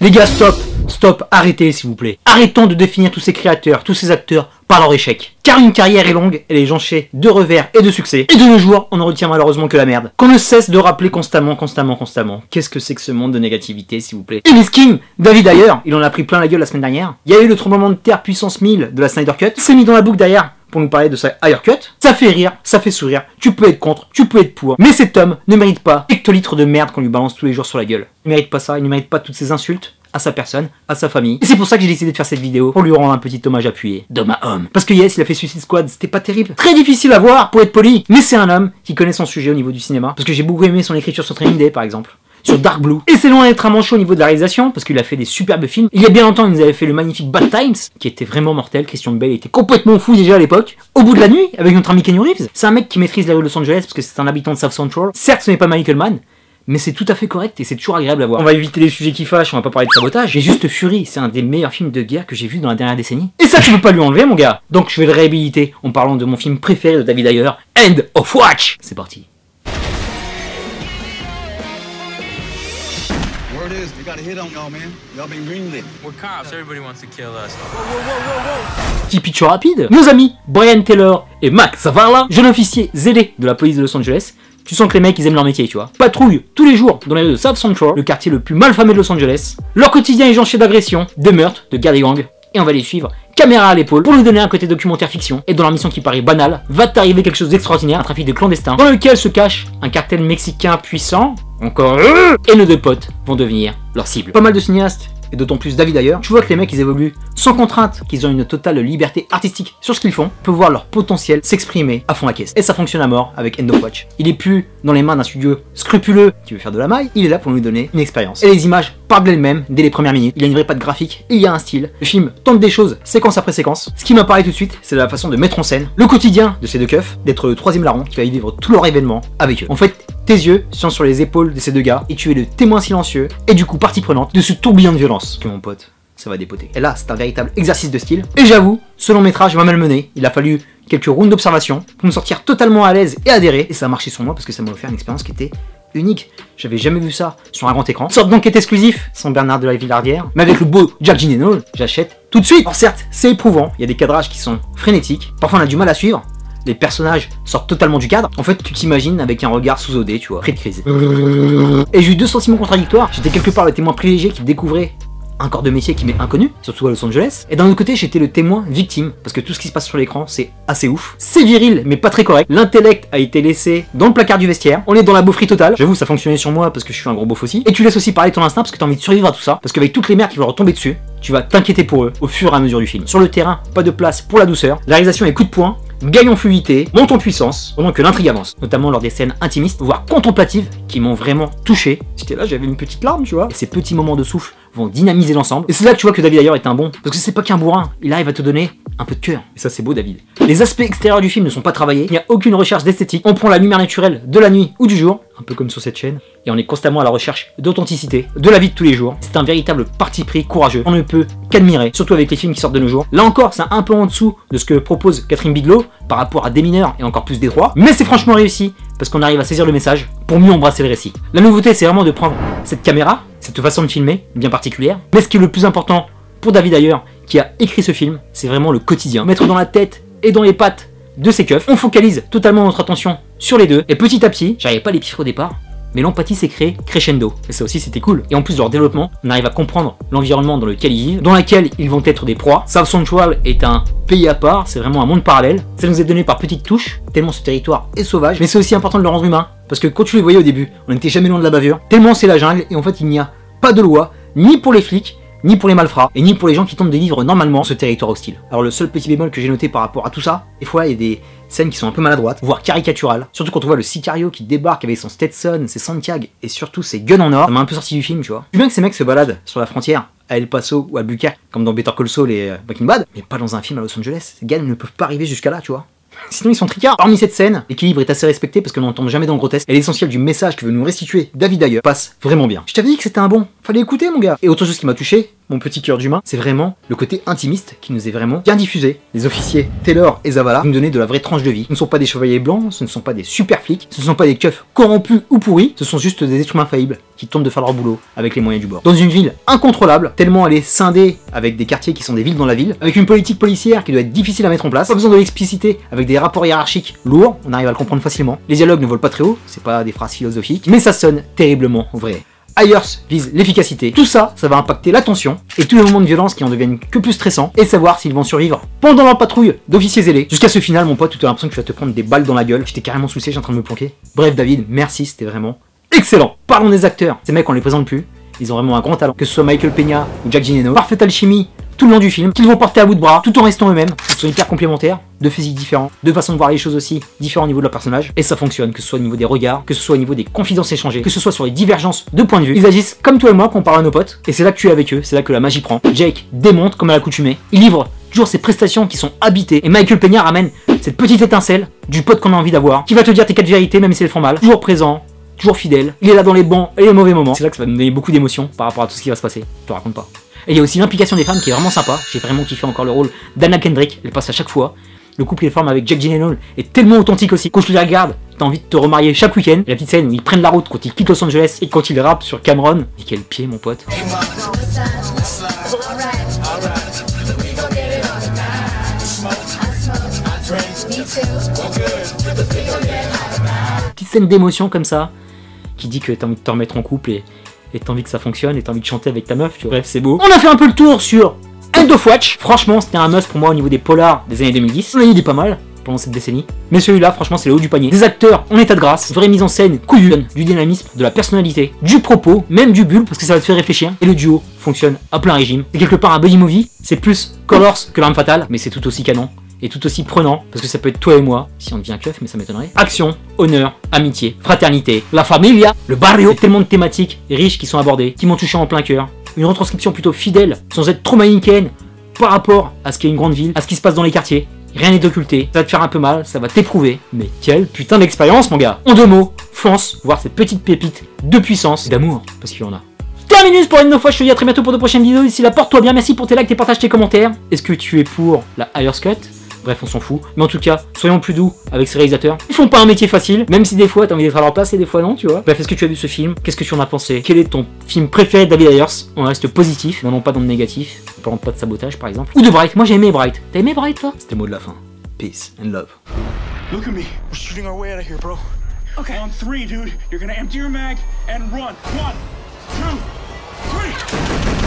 Les gars, stop, stop, arrêtez s'il vous plaît. Arrêtons de définir tous ces créateurs, tous ces acteurs par leur échec. Car une carrière est longue, elle est jonchée de revers et de succès. Et de nos jours, on ne retient malheureusement que la merde. Qu'on ne cesse de rappeler constamment. Qu'est-ce que c'est que ce monde de négativité s'il vous plaît. Et miskin, David Ayer, il en a pris plein la gueule la semaine dernière. Il y a eu le tremblement de terre puissance 1000 de la Snyder Cut. Il s'est mis dans la boucle derrière pour nous parler de sa Ayer Cut. Ça fait rire, ça fait sourire. Tu peux être contre, tu peux être pour. Mais cet homme ne mérite pas hectolitres de merde qu'on lui balance tous les jours sur la gueule. Il ne mérite pas ça, il ne mérite pas toutes ces insultes à sa personne, à sa famille. Et c'est pour ça que j'ai décidé de faire cette vidéo, pour lui rendre un petit hommage appuyé d'homme à homme. Parce que yes, il a fait Suicide Squad, c'était pas terrible. Très difficile à voir, pour être poli. Mais c'est un homme qui connaît son sujet au niveau du cinéma. Parce que j'ai beaucoup aimé son écriture sur Training Day, par exemple. Sur Dark Blue. Et c'est loin d'être un manchot au niveau de la réalisation, parce qu'il a fait des superbes films. Il y a bien longtemps, il nous avait fait le magnifique Bad Times, qui était vraiment mortel. Christian Bale était complètement fou déjà à l'époque. Au bout de la nuit, avec notre ami Keanu Reeves. C'est un mec qui maîtrise la rue de Los Angeles, parce que c'est un habitant de South Central. Certes, ce n'est pas Michael Mann, mais c'est tout à fait correct et c'est toujours agréable à voir. On va éviter les sujets qui fâchent, on va pas parler de sabotage. J'ai juste Fury, c'est un des meilleurs films de guerre que j'ai vu dans la dernière décennie. Et ça tu peux pas lui enlever mon gars. Donc je vais le réhabiliter en parlant de mon film préféré de David Ayer, End of Watch. C'est parti. Petit pitch rapide. Nos amis Brian Taylor et Mac Zavala, jeune officier zélé de la police de Los Angeles. Tu sens que les mecs ils aiment leur métier, tu vois. Patrouillent tous les jours dans les rues de South Central, le quartier le plus malfamé de Los Angeles. Leur quotidien est jonché d'agressions, de meurtres, de guerres des gangs. Et on va les suivre, caméra à l'épaule, pour nous donner un côté documentaire fiction. Et dans leur mission qui paraît banale, va t'arriver quelque chose d'extraordinaire, un trafic de clandestins, dans lequel se cache un cartel mexicain puissant, encore eux, et nos deux potes vont devenir leur cible. Pas mal de cinéastes, et d'autant plus David Ayer, tu vois que les mecs ils évoluent sans contrainte, qu'ils ont une totale liberté artistique sur ce qu'ils font, peuvent voir leur potentiel s'exprimer à fond la caisse. Et ça fonctionne à mort avec End of Watch. Il est plus dans les mains d'un studio scrupuleux qui veut faire de la maille, il est là pour nous donner une expérience. Et les images parlent d'elles-mêmes dès les premières minutes. Il y a une vraie patte graphique, et il y a un style. Le film tente des choses séquence après séquence. Ce qui m'apparaît tout de suite, c'est la façon de mettre en scène le quotidien de ces deux keufs, d'être le troisième larron qui va y vivre tout leur événement avec eux. En fait, tes yeux sont sur les épaules de ces deux gars, et tu es le témoin silencieux, et du coup partie prenante de ce tourbillon de violence. Que mon pote, ça va dépoter. Et là, c'est un véritable exercice de style. Et j'avoue, ce long métrage m'a malmené. Il a fallu quelques rounds d'observation pour me sortir totalement à l'aise et adhérer. Et ça a marché sur moi parce que ça m'a offert une expérience qui était unique. J'avais jamais vu ça sur un grand écran. Sorte d'enquête exclusif, sans Bernard de la Villardière, mais avec le beau Jack Gyllenhaal, j'achète tout de suite. Alors certes, c'est éprouvant. Il y a des cadrages qui sont frénétiques. Parfois, on a du mal à suivre. Les personnages sortent totalement du cadre. En fait, tu t'imagines avec un regard sous-odé, tu vois, près de crise. Et j'ai eu deux sentiments contradictoires. J'étais quelque part le témoin privilégié qui découvrait un corps de métier qui m'est inconnu, surtout à Los Angeles. Et d'un autre côté, j'étais le témoin victime, parce que tout ce qui se passe sur l'écran, c'est assez ouf. C'est viril, mais pas très correct. L'intellect a été laissé dans le placard du vestiaire. On est dans la beaufrie totale. J'avoue, ça fonctionnait sur moi parce que je suis un gros beauf aussi. Et tu laisses aussi parler ton instinct parce que t'as envie de survivre à tout ça. Parce qu'avec toutes les merdes qui vont leur tomber dessus, tu vas t'inquiéter pour eux au fur et à mesure du film. Sur le terrain, pas de place pour la douceur. La réalisation est coup de poing. Gagne en fluidité, monte en puissance, pendant que l'intrigue avance, notamment lors des scènes intimistes, voire contemplatives, qui m'ont vraiment touché. J'étais là, j'avais une petite larme, tu vois. Et ces petits moments de souffle vont dynamiser l'ensemble. Et c'est là que tu vois que David Ayer est un bon, parce que c'est pas qu'un bourrin, il arrive à te donner un peu de cœur. Et ça c'est beau David. Les aspects extérieurs du film ne sont pas travaillés, il n'y a aucune recherche d'esthétique, on prend la lumière naturelle de la nuit ou du jour, un peu comme sur cette chaîne, et on est constamment à la recherche d'authenticité, de la vie de tous les jours. C'est un véritable parti pris courageux, on ne peut qu'admirer, surtout avec les films qui sortent de nos jours. Là encore, c'est un peu en dessous de ce que propose Catherine Bigelow par rapport à Des mineurs et encore plus Détroit, mais c'est franchement réussi, parce qu'on arrive à saisir le message pour mieux embrasser le récit. La nouveauté, c'est vraiment de prendre cette caméra, cette façon de filmer, bien particulière, mais ce qui est le plus important pour David Ayer, qui a écrit ce film, c'est vraiment le quotidien. Mettre dans la tête et dans les pattes de ces keufs, on focalise totalement notre attention sur les deux, et petit à petit, j'arrivais pas à les piffrer au départ, mais l'empathie s'est créée crescendo. Et ça aussi c'était cool. Et en plus de leur développement, on arrive à comprendre l'environnement dans lequel ils vivent, dans lequel ils vont être des proies. South Central est un pays à part, c'est vraiment un monde parallèle. Ça nous est donné par petites touches, tellement ce territoire est sauvage, mais c'est aussi important de le rendre humain. Parce que quand tu les voyais au début, on n'était jamais loin de la bavure, tellement c'est la jungle, et en fait il n'y a pas de loi, ni pour les flics, ni pour les malfrats, et ni pour les gens qui tentent de vivre normalement ce territoire hostile. Alors le seul petit bémol que j'ai noté par rapport à tout ça, des fois il y a des scènes qui sont un peu maladroites, voire caricaturales, surtout quand on voit le Sicario qui débarque avec son Stetson, ses Santiago et surtout ses guns en or, ça m'a un peu sorti du film, tu vois. Je veux bien que ces mecs se baladent sur la frontière, à El Paso ou à Albuquerque, comme dans Better Call Saul et Breaking Bad, mais pas dans un film à Los Angeles. Ces gars ne peuvent pas arriver jusqu'à là, tu vois. Sinon ils sont tricards. Hormis cette scène, l'équilibre est assez respecté parce qu'on n'entend jamais dans le grotesque, et l'essentiel du message que veut nous restituer David Ayer passe vraiment bien. Je t'avais dit que c'était un bon, fallait écouter mon gars. Et autre chose qui m'a touché, mon petit cœur d'humain, c'est vraiment le côté intimiste qui nous est vraiment bien diffusé. Les officiers Taylor et Zavala nous donnaient de la vraie tranche de vie. Ce ne sont pas des chevaliers blancs, ce ne sont pas des super flics, ce ne sont pas des keufs corrompus ou pourris, ce sont juste des êtres humains faillibles qui tentent de faire leur boulot avec les moyens du bord. Dans une ville incontrôlable, tellement elle est scindée avec des quartiers qui sont des villes dans la ville, avec une politique policière qui doit être difficile à mettre en place, pas besoin de l'expliciter, avec des rapports hiérarchiques lourds, on arrive à le comprendre facilement. Les dialogues ne volent pas très haut, c'est pas des phrases philosophiques, mais ça sonne terriblement vrai. Ayers vise l'efficacité. Tout ça, ça va impacter la tension et tous les moments de violence qui en deviennent que plus stressants et savoir s'ils vont survivre pendant leur patrouille d'officiers zélés. Jusqu'à ce final, mon pote, tu as l'impression que tu vas te prendre des balles dans la gueule. J'étais carrément sous le siège en train de me planquer. Bref, David, merci, c'était vraiment excellent. Parlons des acteurs. Ces mecs, on les présente plus. Ils ont vraiment un grand talent. Que ce soit Michael Peña ou Jack Gyllenhaal. Parfaite alchimie tout le long du film, qu'ils vont porter à bout de bras, tout en restant eux-mêmes. Ils sont hyper complémentaires, de physiques différents, de façon de voir les choses aussi différents au niveau de leur personnage. Et ça fonctionne, que ce soit au niveau des regards, que ce soit au niveau des confidences échangées, que ce soit sur les divergences de points de vue. Ils agissent comme toi et moi quand on parle à nos potes. Et c'est là que tu es avec eux, c'est là que la magie prend. Jake démonte comme à l'accoutumée. Il livre toujours ses prestations qui sont habitées. Et Michael Peña ramène cette petite étincelle du pote qu'on a envie d'avoir, qui va te dire tes 4 vérités même si elles font mal. Toujours présent, toujours fidèle. Il est là dans les bons et les mauvais moments. C'est là que ça va me donner beaucoup d'émotions par rapport à tout ce qui va se passer. Je te raconte pas. Et il y a aussi l'implication des femmes qui est vraiment sympa. J'ai vraiment kiffé encore le rôle d'Anna Kendrick. Elle passe à chaque fois. Le couple et les femmes avec Jack Gyllenhaal est tellement authentique aussi. Quand tu les regardes, t'as envie de te remarier chaque week-end. Et la petite scène où ils prennent la route quand ils quittent Los Angeles et quand ils rappent sur Cameron. Et quel pied, mon pote. Petite scène d'émotion comme ça qui dit que t'as envie de te remettre en couple et t'as envie que ça fonctionne et t'as envie de chanter avec ta meuf, tu vois. Bref, c'est beau. On a fait un peu le tour sur End of Watch. Franchement, c'était un must pour moi au niveau des polars des années 2010. On a eu des pas mal pendant cette décennie. Mais celui-là, franchement, c'est le haut du panier. Des acteurs en état de grâce, vraie mise en scène couillue, du dynamisme, de la personnalité, du propos, même du bulle, parce que ça va te faire réfléchir. Et le duo fonctionne à plein régime. C'est quelque part un buddy movie. C'est plus Colors que L'Arme Fatale, mais c'est tout aussi canon. Et tout aussi prenant, parce que ça peut être toi et moi, si on devient keuf, mais ça m'étonnerait. Action, honneur, amitié, fraternité, la familia, le barrio. Tellement de thématiques riches qui sont abordées, qui m'ont touché en plein cœur. Une retranscription plutôt fidèle, sans être trop manichéenne, par rapport à ce qu'est une grande ville, à ce qui se passe dans les quartiers. Rien n'est occulté, ça va te faire un peu mal, ça va t'éprouver. Mais quelle putain d'expérience, mon gars. En 2 mots, fonce voir cette petite pépite de puissance et d'amour, parce qu'il y en a. Terminus pour une fois, je te dis à très bientôt pour de prochaines vidéos. D'ici là, porte-toi bien, merci pour tes likes, tes partages, tes commentaires. Est-ce que tu es pour la Ayers Cut? Bref, on s'en fout. Mais en tout cas, soyons plus doux avec ces réalisateurs. Ils font pas un métier facile, même si des fois t'as envie d'être à leur place et des fois non, tu vois. Bref, est-ce que tu as vu ce film? Qu'est-ce que tu en as pensé? Quel est ton film préféré de David Ayers? On reste positif, non pas dans le négatif. On parle pas de sabotage par exemple. Ou de Bright. Moi j'ai aimé Bright. T'as aimé Bright toi? C'était le mot de la fin. Peace and love. Look at me. We're shooting our way out of here, bro. Okay. On 3, dude. You're gonna empty your mag and run. 1, 2, 3.